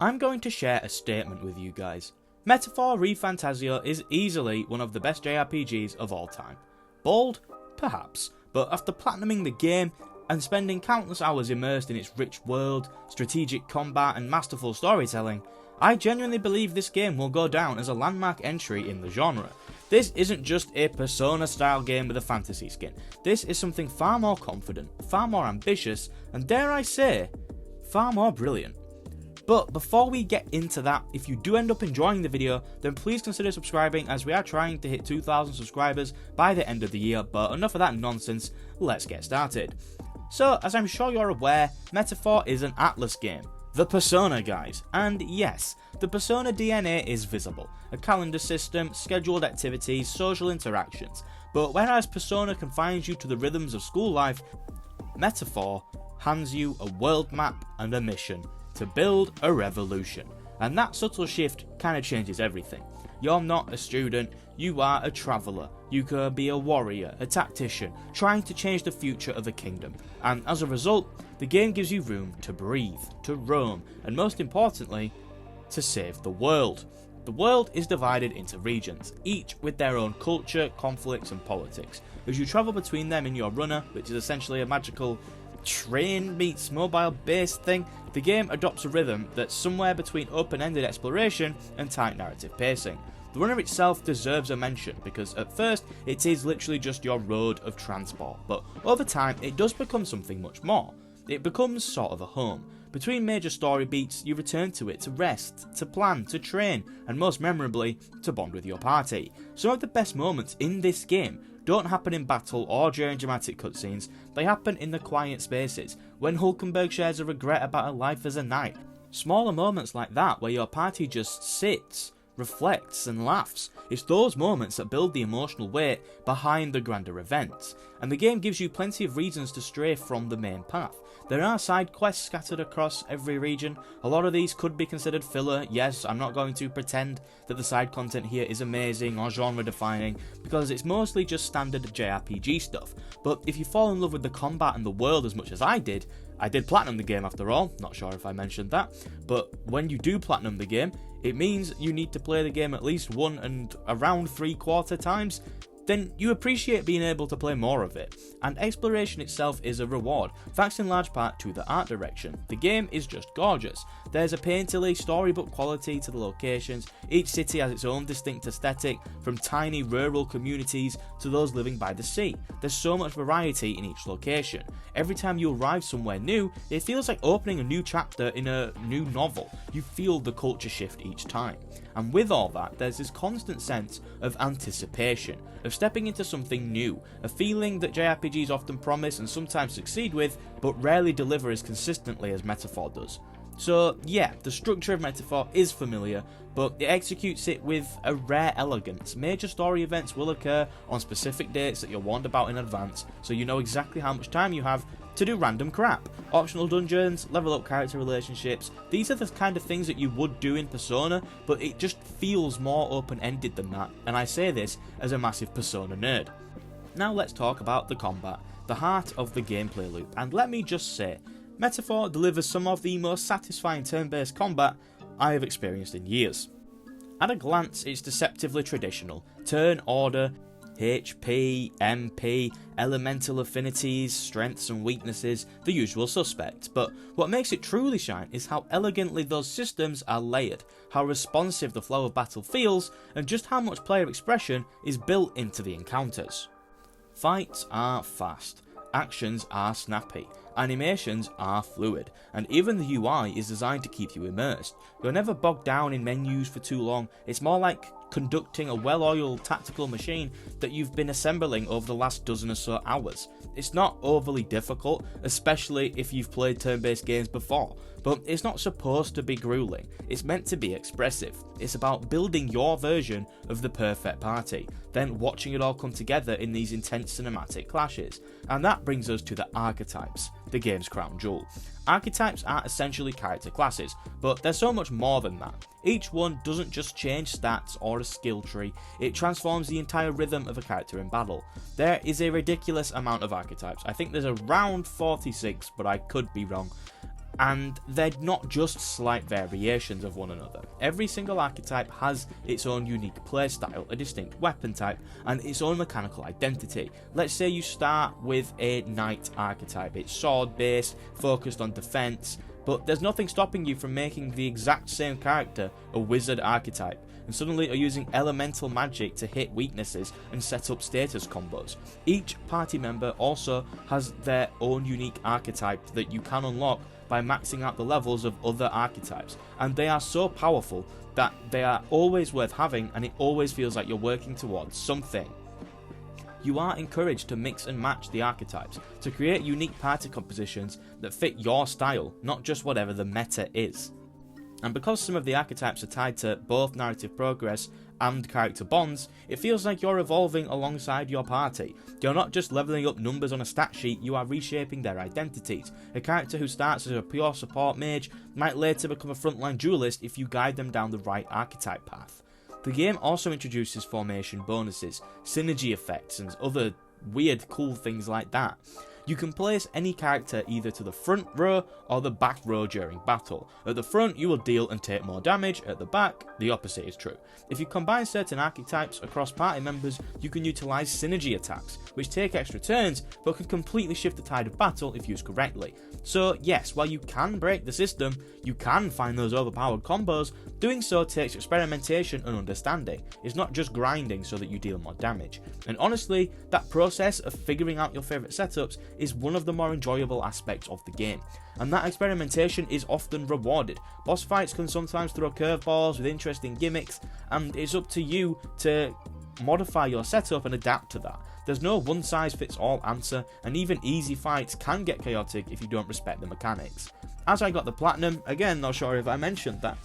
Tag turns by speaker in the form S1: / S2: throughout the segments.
S1: I'm going to share a statement with you guys. Metaphor ReFantazio is easily one of the best JRPGs of all time. Bold? Perhaps, but after platinuming the game and spending countless hours immersed in its rich world, strategic combat and masterful storytelling, I genuinely believe this game will go down as a landmark entry in the genre. This isn't just a Persona style game with a fantasy skin, this is something far more confident, far more ambitious, and dare I say, far more brilliant. But before we get into that, if you do end up enjoying the video, then please consider subscribing as we are trying to hit 2,000 subscribers by the end of the year, but enough of that nonsense, let's get started. So, as I'm sure you're aware, Metaphor is an Atlas game. The Persona guys, and yes, the Persona DNA is visible, a calendar system, scheduled activities, social interactions, but whereas Persona confines you to the rhythms of school life, Metaphor hands you a world map and a mission to build a revolution, and that subtle shift kinda changes everything. You're not a student, you are a traveller. You could be a warrior, a tactician, trying to change the future of a kingdom, and as a result, the game gives you room to breathe, to roam, and most importantly, to save the world. The world is divided into regions, each with their own culture, conflicts and politics. As you travel between them in your runner, which is essentially a magical train meets mobile based thing, the game adopts a rhythm that's somewhere between open-ended exploration and tight narrative pacing. The runner itself deserves a mention because at first it is literally just your road of transport, but over time it does become something much more. It becomes sort of a home. Between major story beats, you return to it to rest, to plan, to train, and most memorably, to bond with your party. Some of the best moments in this game don't happen in battle or during dramatic cutscenes, they happen in the quiet spaces, when Hulkenberg shares a regret about her life as a knight. Smaller moments like that where your party just sits, reflects and laughs, it's those moments that build the emotional weight behind the grander events, and the game gives you plenty of reasons to stray from the main path. There are side quests scattered across every region. A lot of these could be considered filler. Yes, I'm not going to pretend that the side content here is amazing or genre defining, because it's mostly just standard JRPG stuff, but if you fall in love with the combat and the world as much as I did platinum the game after all, not sure if I mentioned that, but when you do platinum the game, it means you need to play the game at least 1 and around 3/4 times, then you appreciate being able to play more of it, and exploration itself is a reward, thanks in large part to the art direction. The game is just gorgeous. There's a painterly storybook quality to the locations, each city has its own distinct aesthetic, from tiny rural communities to those living by the sea. There's so much variety in each location. Every time you arrive somewhere new, it feels like opening a new chapter in a new novel. You feel the culture shift each time. And with all that, there's this constant sense of anticipation, of stepping into something new, a feeling that JRPGs often promise and sometimes succeed with, but rarely deliver as consistently as Metaphor does. So yeah, the structure of Metaphor is familiar, but it executes it with a rare elegance. Major story events will occur on specific dates that you're warned about in advance, so you know exactly how much time you have to do random crap. Optional dungeons, level up character relationships, these are the kind of things that you would do in Persona, but it just feels more open-ended than that, and I say this as a massive Persona nerd. Now let's talk about the combat, the heart of the gameplay loop, and let me just say, Metaphor delivers some of the most satisfying turn-based combat I have experienced in years. At a glance, it's deceptively traditional. Turn order, HP, MP, elemental affinities, strengths and weaknesses, the usual suspects, but what makes it truly shine is how elegantly those systems are layered, how responsive the flow of battle feels, and just how much player expression is built into the encounters. Fights are fast, actions are snappy, animations are fluid, and even the UI is designed to keep you immersed. You're never bogged down in menus for too long, it's more like conducting a well-oiled tactical machine that you've been assembling over the last dozen or so hours. It's not overly difficult, especially if you've played turn-based games before, but it's not supposed to be grueling, it's meant to be expressive. It's about building your version of the perfect party, then watching it all come together in these intense cinematic clashes. And that brings us to the archetypes, the game's crown jewel. Archetypes are essentially character classes, but they're so much more than that. Each one doesn't just change stats or a skill tree, it transforms the entire rhythm of a character in battle. There is a ridiculous amount of archetypes, I think there's around 46, but I could be wrong. and they're not just slight variations of one another. Every single archetype has its own unique playstyle, a distinct weapon type, and its own mechanical identity. Let's say you start with a knight archetype. It's sword based, focused on defense, but there's nothing stopping you from making the exact same character a wizard archetype, and suddenly are using elemental magic to hit weaknesses and set up status combos. Each party member also has their own unique archetype that you can unlock by maxing out the levels of other archetypes, and they are so powerful that they are always worth having, and it always feels like you're working towards something. You are encouraged to mix and match the archetypes to create unique party compositions that fit your style, not just whatever the meta is. And because some of the archetypes are tied to both narrative progress and character bonds, it feels like you're evolving alongside your party. You're not just leveling up numbers on a stat sheet, you are reshaping their identities. A character who starts as a pure support mage might later become a frontline duelist if you guide them down the right archetype path. The game also introduces formation bonuses, synergy effects, and other weird cool things like that. You can place any character either to the front row or the back row during battle. At the front you will deal and take more damage, at the back the opposite is true. If you combine certain archetypes across party members, you can utilise synergy attacks, which take extra turns but can completely shift the tide of battle if used correctly. So yes, while you can break the system, you can find those overpowered combos, doing so takes experimentation and understanding. It's not just grinding so that you deal more damage. And honestly, that process of figuring out your favourite setups is one of the more enjoyable aspects of the game, and that experimentation is often rewarded. Boss fights can sometimes throw curveballs with interesting gimmicks, and it's up to you to modify your setup and adapt to that. There's no one size fits all answer, and even easy fights can get chaotic if you don't respect the mechanics. As I got the platinum, again not sure if I mentioned that,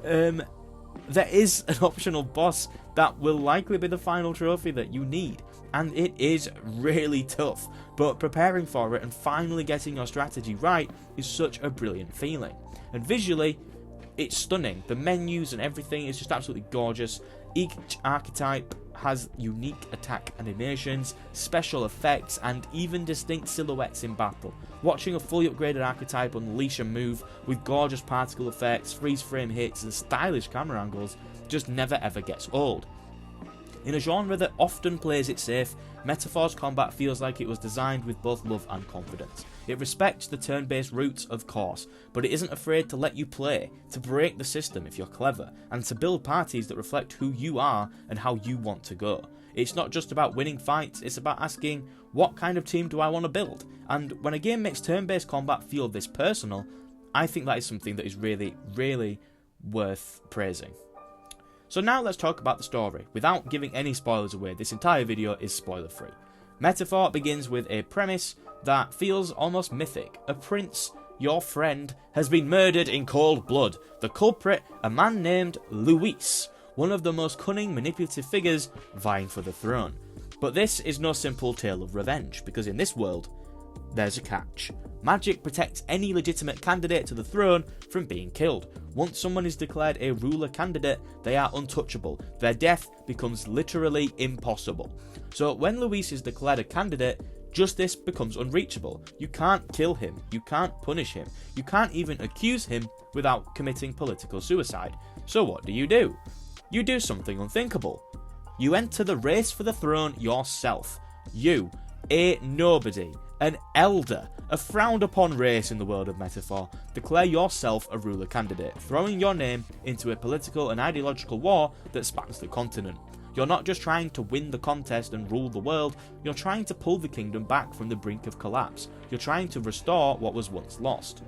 S1: there is an optional boss that will likely be the final trophy that you need, and it is really tough, but preparing for it and finally getting your strategy right is such a brilliant feeling. And visually, it's stunning. The menus and everything is just absolutely gorgeous. Each archetype has unique attack animations, special effects, and even distinct silhouettes in battle. Watching a fully upgraded archetype unleash a move with gorgeous particle effects, freeze frame hits, and stylish camera angles just never ever gets old. In a genre that often plays it safe, Metaphor's combat feels like it was designed with both love and confidence. It respects the turn-based roots, of course, but it isn't afraid to let you play, to break the system if you're clever, and to build parties that reflect who you are and how you want to go. It's not just about winning fights, it's about asking, what kind of team do I want to build? And when a game makes turn-based combat feel this personal, I think that is something that is really, really worth praising. So now let's talk about the story. Without giving any spoilers away, this entire video is spoiler free. Metaphor begins with a premise that feels almost mythic. A prince, your friend, has been murdered in cold blood. The culprit, a man named Luis, one of the most cunning, manipulative figures vying for the throne. But this is no simple tale of revenge, because in this world, there's a catch. Magic protects any legitimate candidate to the throne from being killed. Once someone is declared a ruler candidate, they are untouchable. Their death becomes literally impossible. So when Luis is declared a candidate, justice becomes unreachable. You can't kill him, you can't punish him, you can't even accuse him without committing political suicide. So what do? You do something unthinkable. You enter the race for the throne yourself. You, a nobody, an elder, a frowned upon race in the world of Metaphor, declare yourself a ruler candidate, throwing your name into a political and ideological war that spans the continent. You're not just trying to win the contest and rule the world, you're trying to pull the kingdom back from the brink of collapse. You're trying to restore what was once lost.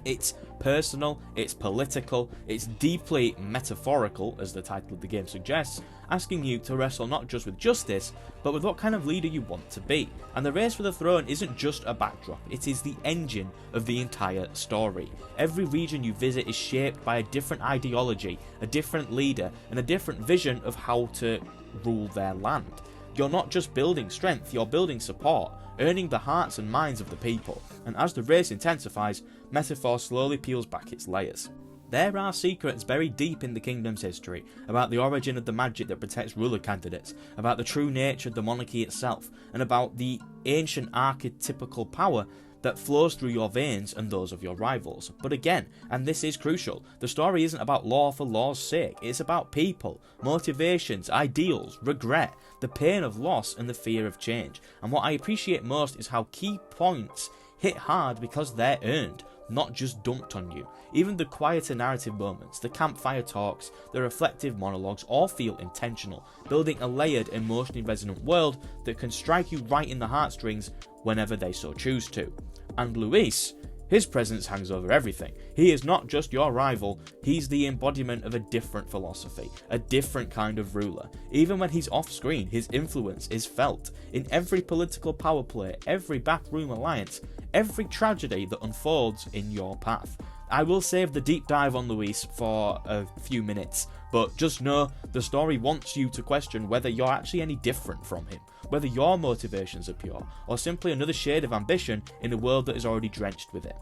S1: It's personal, it's political, it's deeply metaphorical, as the title of the game suggests, asking you to wrestle not just with justice, but with what kind of leader you want to be. And the race for the throne isn't just a backdrop, it is the engine of the entire story. Every region you visit is shaped by a different ideology, a different leader, and a different vision of how to rule their land. You're not just building strength, you're building support, earning the hearts and minds of the people, and as the race intensifies, Metaphor slowly peels back its layers. There are secrets buried deep in the kingdom's history, about the origin of the magic that protects ruler candidates, about the true nature of the monarchy itself, and about the ancient archetypical power that flows through your veins and those of your rivals. But again, and this is crucial, the story isn't about law for law's sake, it's about people, motivations, ideals, regret, the pain of loss and the fear of change. And what I appreciate most is how key points hit hard because they're earned, not just dumped on you. Even the quieter narrative moments, the campfire talks, the reflective monologues all feel intentional, building a layered, emotionally resonant world that can strike you right in the heartstrings whenever they so choose to. And Luis, his presence hangs over everything. He is not just your rival, he's the embodiment of a different philosophy, a different kind of ruler. Even when he's off screen, his influence is felt. In every political power play, every backroom alliance, every tragedy that unfolds in your path. I will save the deep dive on Luis for a few minutes, but just know the story wants you to question whether you're actually any different from him, whether your motivations are pure, or simply another shade of ambition in a world that is already drenched with it.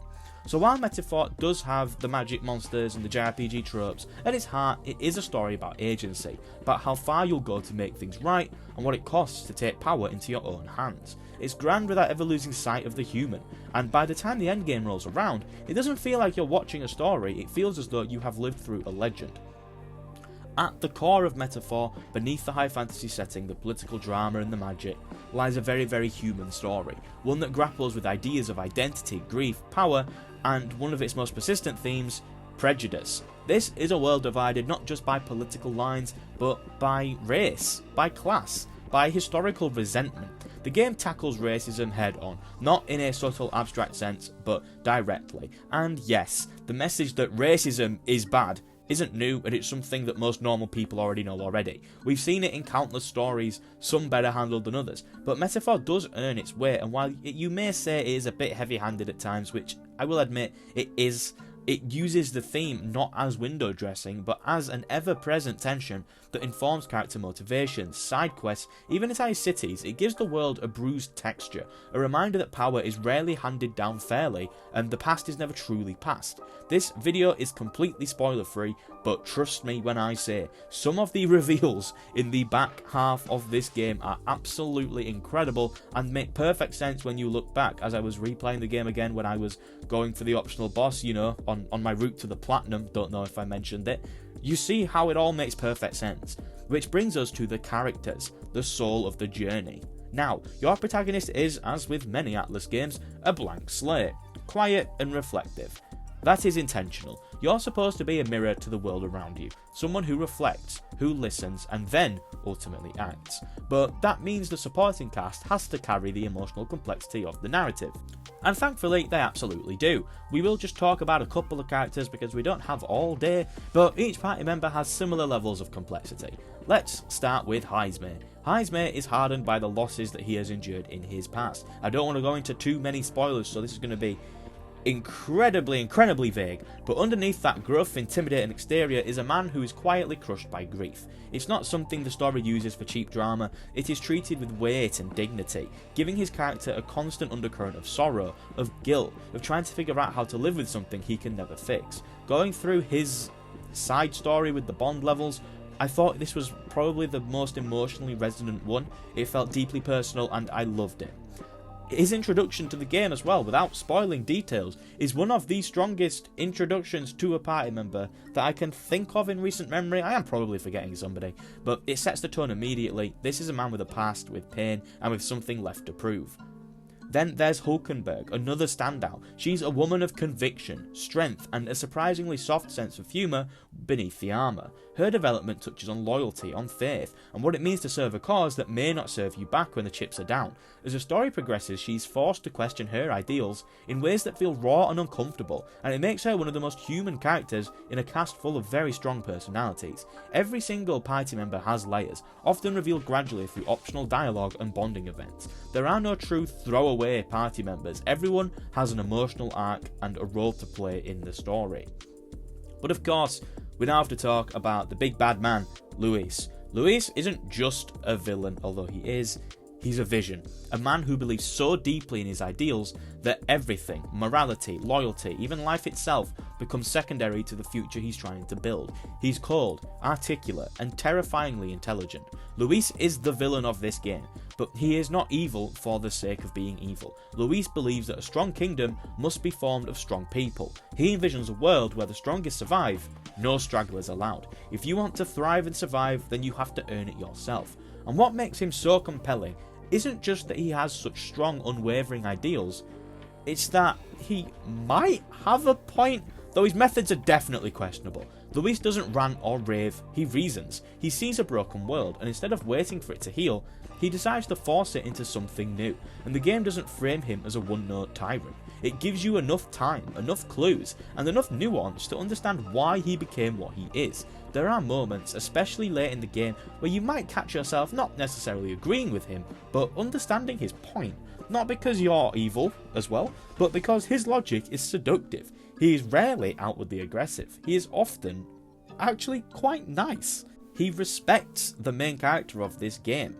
S1: So while Metaphor does have the magic monsters and the JRPG tropes, at its heart it is a story about agency, about how far you'll go to make things right, and what it costs to take power into your own hands. It's grand without ever losing sight of the human, and by the time the endgame rolls around, it doesn't feel like you're watching a story, it feels as though you have lived through a legend. At the core of Metaphor, beneath the high fantasy setting, the political drama and the magic, lies a very, very human story, one that grapples with ideas of identity, grief, power, and one of its most persistent themes, prejudice. This is a world divided not just by political lines, but by race, by class, by historical resentment. The game tackles racism head on, not in a subtle abstract sense, but directly. And yes, the message that racism is bad isn't new, and it's something that most normal people already know already. We've seen it in countless stories, some better handled than others, but Metaphor does earn its weight, and while you may say it is a bit heavy-handed at times, which I will admit it is, it uses the theme not as window dressing, but as an ever-present tension that informs character motivations, side quests, even entire cities. It gives the world a bruised texture, a reminder that power is rarely handed down fairly, and the past is never truly past. This video is completely spoiler-free, but trust me when I say, some of the reveals in the back half of this game are absolutely incredible, and make perfect sense when you look back. As I was replaying the game again when I was going for the optional boss, you know, on my route to the platinum, don't know if I mentioned it, you see how it all makes perfect sense. Which brings us to the characters, the soul of the journey. Now, your protagonist is, as with many Atlas games, a blank slate, quiet and reflective. That is intentional. You're supposed to be a mirror to the world around you, someone who reflects, who listens, and then ultimately acts. But that means the supporting cast has to carry the emotional complexity of the narrative. And thankfully, they absolutely do. We will just talk about a couple of characters because we don't have all day, but each party member has similar levels of complexity. Let's start with Heisme. Heisme is hardened by the losses that he has endured in his past. I don't want to go into too many spoilers, so this is going to be incredibly vague, but underneath that gruff, intimidating exterior is a man who is quietly crushed by grief. It's not something the story uses for cheap drama, it is treated with weight and dignity, giving his character a constant undercurrent of sorrow, of guilt, of trying to figure out how to live with something he can never fix. Going through his side story with the Bond levels, I thought this was probably the most emotionally resonant one. It felt deeply personal and I loved it. His introduction to the game as well, without spoiling details, is one of the strongest introductions to a party member that I can think of in recent memory. I am probably forgetting somebody, but it sets the tone immediately. This is a man with a past, with pain, and with something left to prove. Then there's Hulkenberg, another standout. She's a woman of conviction, strength, and a surprisingly soft sense of humour beneath the armour. Her development touches on loyalty, on faith, and what it means to serve a cause that may not serve you back when the chips are down. As the story progresses, she's forced to question her ideals in ways that feel raw and uncomfortable, and it makes her one of the most human characters in a cast full of very strong personalities. Every single party member has layers, often revealed gradually through optional dialogue and bonding events. There are no true throwaway party members. Everyone has an emotional arc and a role to play in the story. But of course, we now have to talk about the big bad man, Luis. Luis isn't just a villain, although he is. He's a vision, a man who believes so deeply in his ideals that everything, morality, loyalty, even life itself, becomes secondary to the future he's trying to build. He's cold, articulate, and terrifyingly intelligent. Luis is the villain of this game, but he is not evil for the sake of being evil. Luis believes that a strong kingdom must be formed of strong people. He envisions a world where the strongest survive, no stragglers allowed. If you want to thrive and survive, then you have to earn it yourself. And what makes him so compelling isn't just that he has such strong, unwavering ideals, it's that he might have a point, though his methods are definitely questionable. Luis doesn't rant or rave, he reasons. He sees a broken world, and instead of waiting for it to heal, he decides to force it into something new, and the game doesn't frame him as a one-note tyrant. It gives you enough time, enough clues, and enough nuance to understand why he became what he is. There are moments, especially late in the game, where you might catch yourself not necessarily agreeing with him, but understanding his point. Not because you're evil as well, but because his logic is seductive. He is rarely outwardly aggressive. He is often actually quite nice. He respects the main character of this game.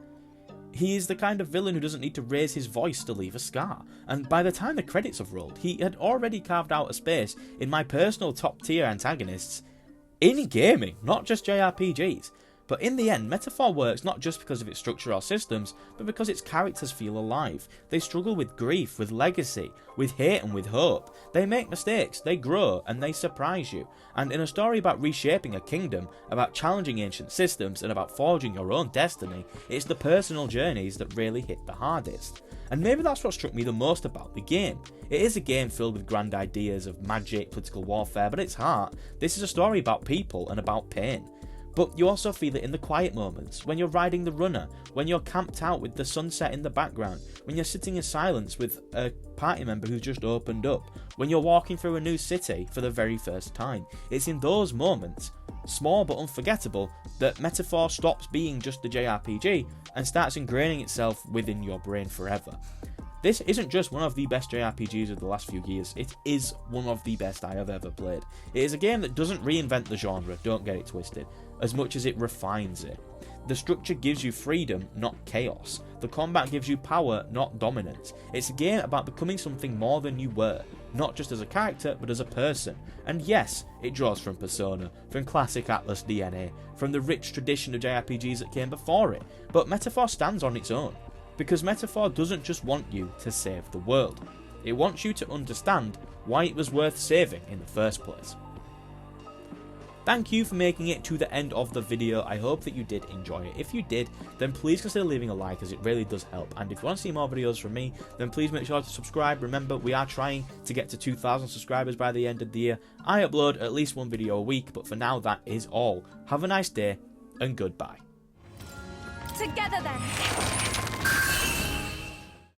S1: He is the kind of villain who doesn't need to raise his voice to leave a scar, and by the time the credits have rolled, he had already carved out a space in my personal top tier antagonists in gaming, not just JRPGs. But in the end, Metaphor works not just because of its structure or systems, but because its characters feel alive. They struggle with grief, with legacy, with hate and with hope. They make mistakes, they grow, and they surprise you. And in a story about reshaping a kingdom, about challenging ancient systems, and about forging your own destiny, it's the personal journeys that really hit the hardest. And maybe that's what struck me the most about the game. It is a game filled with grand ideas of magic, political warfare, but at its heart, this is a story about people and about pain. But you also feel it in the quiet moments, when you're riding the runner, when you're camped out with the sunset in the background, when you're sitting in silence with a party member who's just opened up, when you're walking through a new city for the very first time. It's in those moments, small but unforgettable, that Metaphor stops being just a JRPG and starts ingraining itself within your brain forever. This isn't just one of the best JRPGs of the last few years, it is one of the best I have ever played. It is a game that doesn't reinvent the genre, don't get it twisted, as much as it refines it. The structure gives you freedom, not chaos. The combat gives you power, not dominance. It's a game about becoming something more than you were, not just as a character, but as a person. And yes, it draws from Persona, from classic Atlas DNA, from the rich tradition of JRPGs that came before it, but Metaphor stands on its own. Because Metaphor doesn't just want you to save the world, it wants you to understand why it was worth saving in the first place. Thank you for making it to the end of the video. I hope that you did enjoy it. If you did, then please consider leaving a like, as it really does help. And if you want to see more videos from me, then please make sure to subscribe. Remember, we are trying to get to 2,000 subscribers by the end of the year. I upload at least one video a week, but for now that is all. Have a nice day, and goodbye.
S2: Together then!